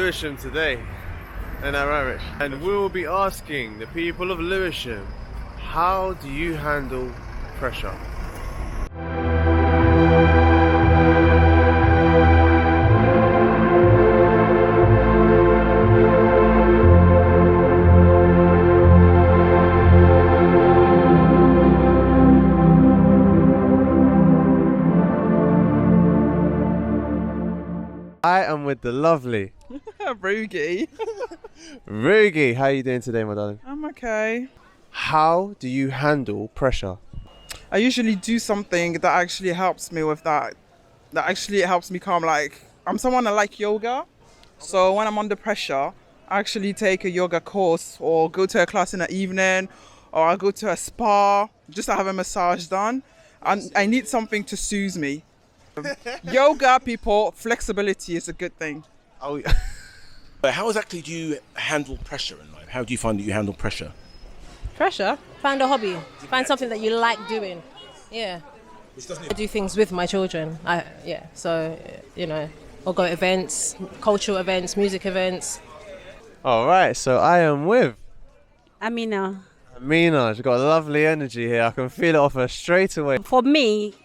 Lewisham today, and Rich. And we will be asking the people of Lewisham, how do you handle pressure? I am with the lovely Rugi. Rugi. How are you doing today, my darling? I'm okay. How do you handle pressure? I usually do something that actually helps me with that. That actually helps me calm. Like, I'm someone that like yoga. So when I'm under pressure, I actually take a yoga course or go to a class in the evening, or I go to a spa just to have a massage done. And I need something to soothe me. Yoga, people, flexibility is a good thing. Oh, But how exactly do you handle pressure in life? How do you find that you handle pressure? Pressure? Find a hobby. Find something that you like doing. Yeah. I do things with my children. So, I'll go to events, cultural events, music events. all right. So I am with Amina. Amina. She's got a lovely energy here. I can feel it off her straight away. For me,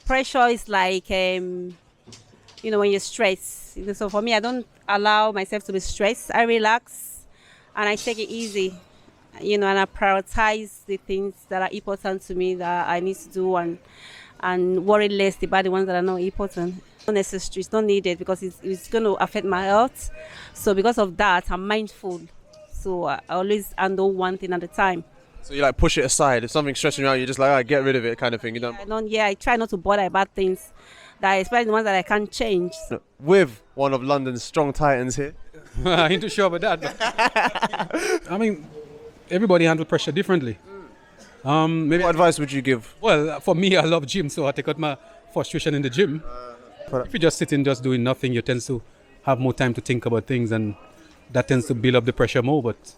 pressure is like, when you're stressed. So for me, I don't allow myself to be stressed. I relax and I take it easy, and I prioritize the things that are important to me that I need to do and worry less about the ones that are not important. Not necessary, it's not needed because it's going to affect my health. So because of that, I'm mindful. So I always handle one thing at a time. So you like push it aside. If something's stressing you out, you're just like, get rid of it, kind of thing. You don't. I try not to bother about things, especially the ones that I can't change. With one of London's strong titans here. I ain't too sure about that. I mean, everybody handles pressure differently. Maybe What advice would you give? Well, for me, I love gym, so I take out my frustration in the gym. If you just sit in just doing nothing, you tend to have more time to think about things, and that tends to build up the pressure more. But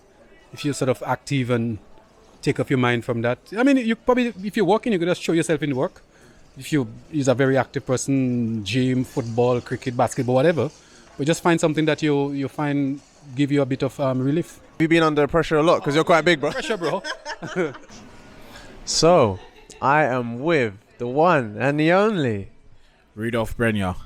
if you're sort of active and take off your mind from that, I mean, you probably, if you're working, you could just show yourself in work. If you're a very active person, gym, football, cricket, basketball, whatever, but just find something that you find give you a bit of relief. You've been under pressure a lot because you're quite big, bro. Pressure, bro. So I am with the one and the only Rudolph Brenya.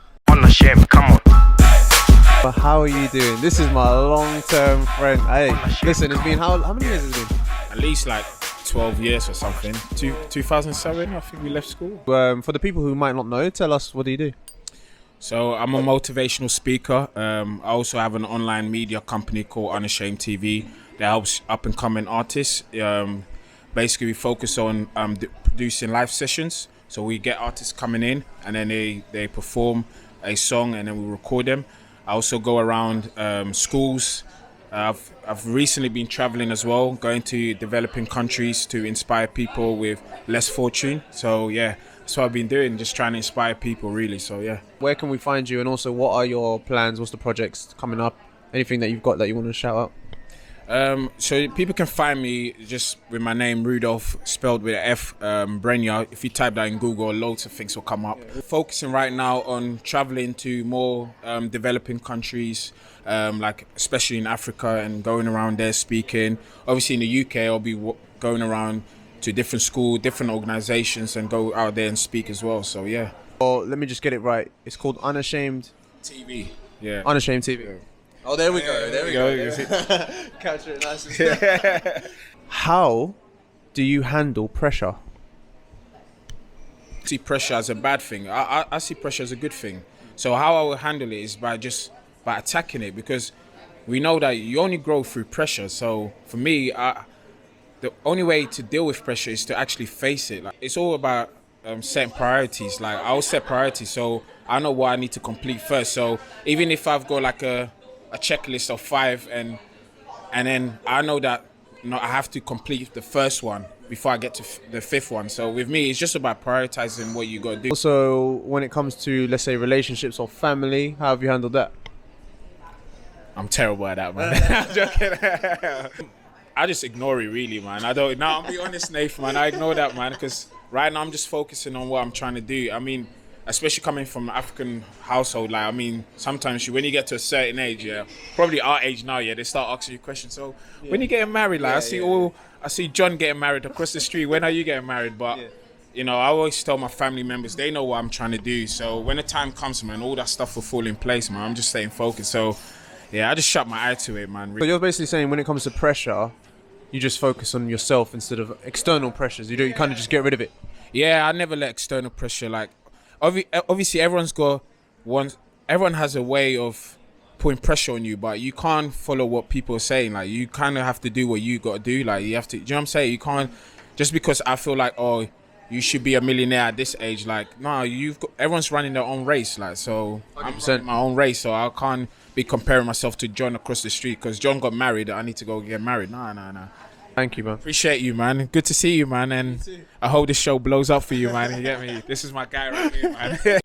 But how are you doing? This is my long-term friend. Hey, listen, it's been how many years has it been? At least like 12 years or something. 2007, I think we left school. For the people who might not know, tell us, what do you do? So I'm a motivational speaker. I also have an online media company called Unashamed TV that helps up-and-coming artists. Basically, we focus on producing live sessions. So we get artists coming in and then they perform a song and then we record them. I also go around schools. I've recently been traveling as well, going to developing countries to inspire people with less fortune. So yeah, that's what I've been doing, just trying to inspire people really. So yeah. Where can we find you, and also what are your plans? What's the projects coming up? Anything that you've got that you want to shout out? So people can find me just with my name, Rudolph, spelled with an F, Brenya. If you type that in Google, loads of things will come up. Focusing right now on traveling to more developing countries, like especially in Africa, and going around there speaking. Obviously in the UK, I'll be going around to different schools, different organizations, and go out there and speak as well. So yeah. Well, let me just get it right. It's called Unashamed TV. Yeah. Unashamed TV. Yeah. Oh, there we go. There we go. Capture it nicely. How do you handle pressure? I see pressure as a bad thing. I see pressure as a good thing. So how I will handle it is by attacking it, because we know that you only grow through pressure. So for me, the only way to deal with pressure is to actually face it. Like, it's all about setting priorities. Like, I'll set priorities, so I know what I need to complete first. So even if I've got like a checklist of 5 and then I know that I have to complete the first one before I get to the 5th one. So with me, it's just about prioritizing what you got to do. Also, when it comes to, let's say, relationships or family, how have you handled that? I'm terrible at that, man. I'm joking. I just ignore it, really, man. I'll be honest, Nath, man. I ignore that, man, because right now I'm just focusing on what I'm trying to do. I mean, especially coming from an African household, like, I mean, sometimes when you get to a certain age, probably our age now, they start asking you questions. So when you getting married, like, I see John getting married across the street. When are you getting married? But you know, I always tell my family members, they know what I'm trying to do. So when the time comes, man, all that stuff will fall in place, man. I'm just staying focused. So yeah, I just shut my eye to it, man. But you're basically saying when it comes to pressure, you just focus on yourself instead of external pressures. You kind of just get rid of it. Yeah, I never let external pressure, like, obviously everyone has a way of putting pressure on you, but you can't follow what people are saying. Like, you kind of have to do what you got to do. Like, you have to, do you know what I'm saying? You can't, just because I feel like, oh, you should be a millionaire at this age. Like, no, everyone's running their own race. Like, so 100%. I'm running my own race, so I can't be comparing myself to John across the street because John got married. I need to go get married. Nah. Thank you, man. Appreciate you, man. Good to see you, man. And I hope this show blows up for you, man. You get me? This is my guy right here, man. Yeah.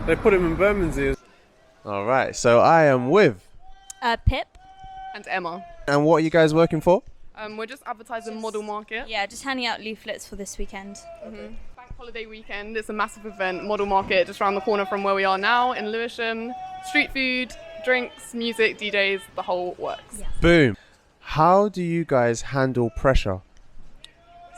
They put him in Bermondsey. All right, so I am with Pip and Emma. And what are you guys working for? We're just advertising Model Market. Yeah, just handing out leaflets for this weekend. Bank holiday weekend. It's a massive event. Model Market just around the corner from where we are now in Lewisham. Street food, drinks, music, DJs, the whole works. Yeah. Boom. How do you guys handle pressure?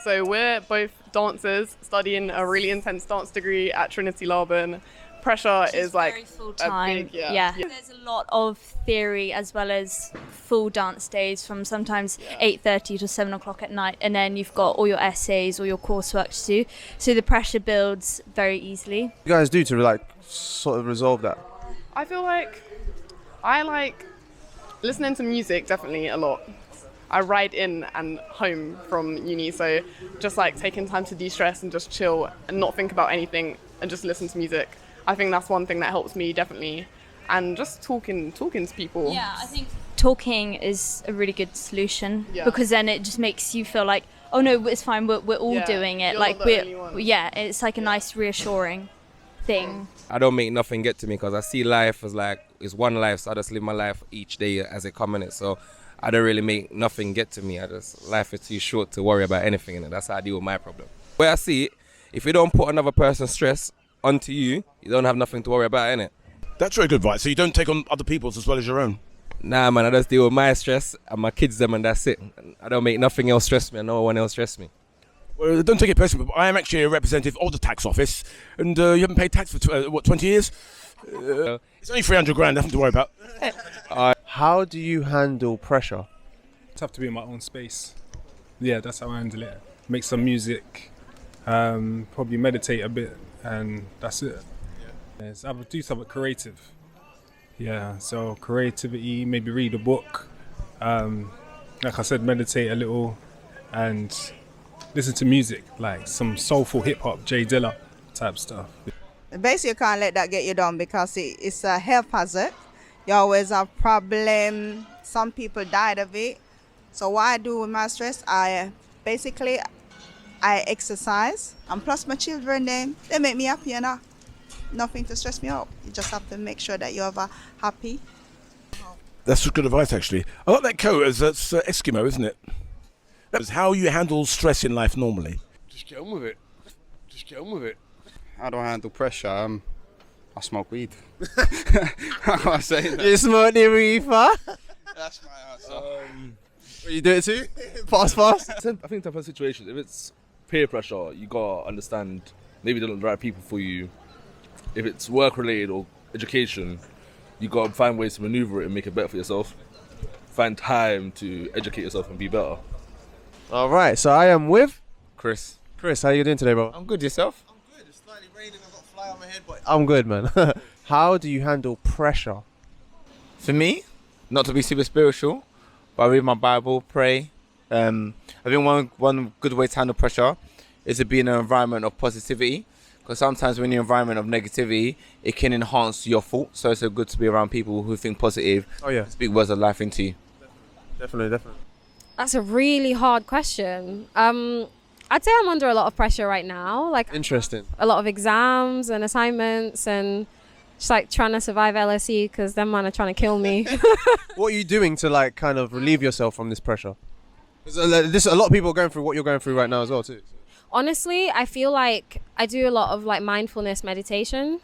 So we're both dancers studying a really intense dance degree at Trinity Laban. Pressure is like very full time. Big, yeah. There's a lot of theory as well as full dance days from sometimes 8:30 to 7 o'clock at night, and then you've got all your essays or your coursework to do. So the pressure builds very easily. What do you guys do to like sort of resolve that? I feel like I like listening to music definitely a lot. I ride in and home from uni, so just like taking time to de-stress and just chill and not think about anything and just listen to music. I think that's one thing that helps me definitely, and just talking to people. Yeah, I think talking is a really good solution because then it just makes you feel like, oh no, it's fine, we're all doing it. You're like not the only one. it's like a nice reassuring thing. I don't make nothing get to me because I see life as like it's one life, so I just live my life each day as it comes in it. So I don't really make nothing get to me. Life is too short to worry about anything in it. That's how I deal with my problem. Where I see it, if you don't put another person's stress onto you, you don't have nothing to worry about, innit? That's very good advice. So you don't take on other people's as well as your own? Nah, man, I just deal with my stress and my kids them and that's it. I don't make nothing else stress me and no one else stress me. Well, don't take it personally, but I am actually a representative of the tax office, and you haven't paid tax for 20 years? It's only 300 grand, nothing to worry about. How do you handle pressure? It's have to be in my own space. Yeah, that's how I handle it. Make some music, probably meditate a bit, and that's it. I would do something creative. Yeah, so creativity, maybe read a book. Like I said, meditate a little and listen to music, like some soulful hip-hop, Jay Dilla type stuff. Basically, you can't let that get you down because it's a health hazard. You always have problem. Some people died of it. So what I do with my stress, I exercise, and plus my children, they make me happy enough. Nothing to stress me out. You just have to make sure that you have a happy. That's good advice, actually. I like that coat. That's Eskimo, isn't it? That's how you handle stress in life normally. Just get on with it. How do I handle pressure? I smoke weed. How can I say that? You smoke the reefer? That's my answer. You do it too? Fast. I think type of situation, if it's peer pressure, you gotta understand maybe they're not the right people for you. If it's work related or education, you gotta find ways to maneuver it and make it better for yourself. Find time to educate yourself and be better. All right, so I am with Chris. Chris, how you doing today, bro? I'm good, yourself? I'm good. It's slightly raining. I've got a fly on my head, but I'm good, man. How do you handle pressure? For me, not to be super spiritual, but I read my Bible, pray. I think one good way to handle pressure is to be in an environment of positivity. Because sometimes when you're in an environment of negativity, it can enhance your thoughts. So it's so good to be around people who think positive. Oh yeah. Speak words of life into you. Definitely. That's a really hard question. I'd say I'm under a lot of pressure right now. Like interesting. A lot of exams and assignments, and Just like trying to survive LSE because them man are trying to kill me. What are you doing to like kind of relieve yourself from this pressure? 'Cause, a lot of people are going through what you're going through right now as well too. Honestly, I feel like I do a lot of like mindfulness meditation.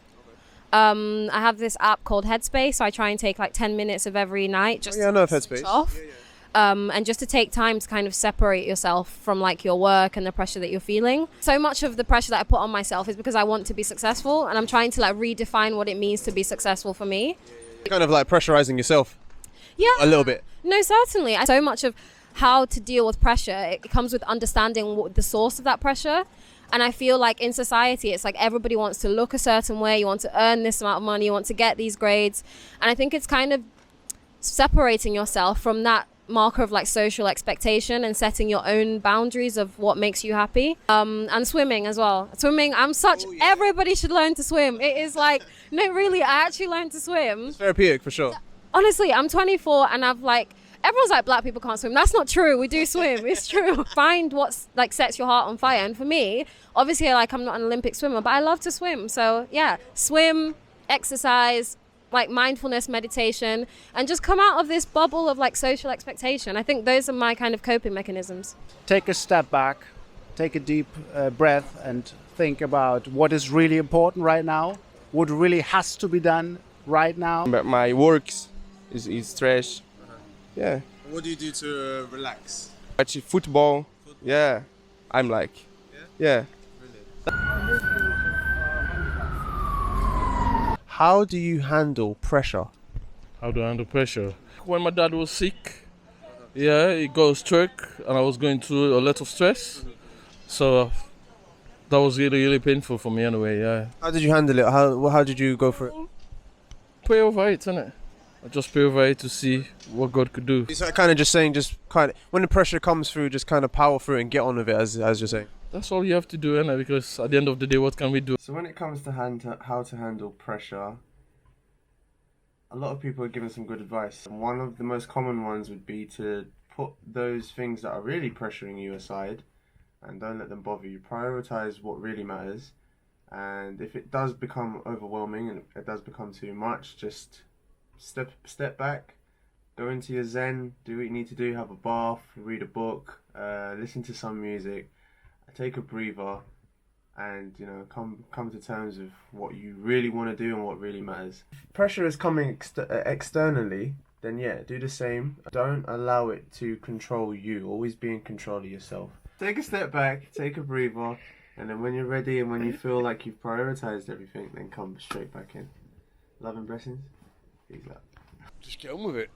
I have this app called Headspace, so I try and take like 10 minutes of every night just I know of to Headspace. switch off. And just to take time to kind of separate yourself from like your work and the pressure that you're feeling. So much of the pressure that I put on myself is because I want to be successful, and I'm trying to like redefine what it means to be successful for me. Kind of like pressurizing yourself. Yeah. A little bit. No, certainly. So much of how to deal with pressure, it comes with understanding what the source of that pressure. And I feel like in society, it's like everybody wants to look a certain way. You want to earn this amount of money. You want to get these grades. And I think it's kind of separating yourself from that marker of like social expectation and setting your own boundaries of what makes you happy. And swimming as well. Swimming, everybody should learn to swim. It is like, no, really, I actually learned to swim. It's therapeutic for sure. Honestly, I'm 24 and I've like, everyone's like, black people can't swim. That's not true. We do swim. It's true. Find what's like sets your heart on fire. And for me, obviously, like I'm not an Olympic swimmer, but I love to swim. So yeah, swim, exercise, like mindfulness, meditation, and just come out of this bubble of like social expectation. I think those are my kind of coping mechanisms. Take a step back, take a deep breath, and think about what is really important right now, what really has to be done right now. But my work is trash. Yeah. What do you do to relax? Watch football. Yeah. I'm like. Yeah. How do you handle pressure? How do I handle pressure? When my dad was sick, he got a stroke and I was going through a lot of stress. So that was really, really painful for me anyway, yeah. How did you handle it? How did you go for it? Pray over it, innit? I just pray over it to see what God could do. It's kind of just saying, when the pressure comes through, just kind of power through it and get on with it, as you're saying. That's all you have to do, innit? Because at the end of the day, what can we do? So when it comes to how to handle pressure, a lot of people are giving some good advice. One of the most common ones would be to put those things that are really pressuring you aside and don't let them bother you. Prioritize what really matters, and if it does become overwhelming and it does become too much, just step back, go into your zen, do what you need to do, have a bath, read a book, listen to some music, take a breather, and come to terms with what you really want to do and what really matters. If pressure is coming externally, then yeah, do the same. Don't allow it to control you. Always be in control of yourself. Take a step back, take a breather, and then when you're ready and when you feel like you've prioritized everything, then come straight back in. Love and blessings. Peace out. Just get on with it.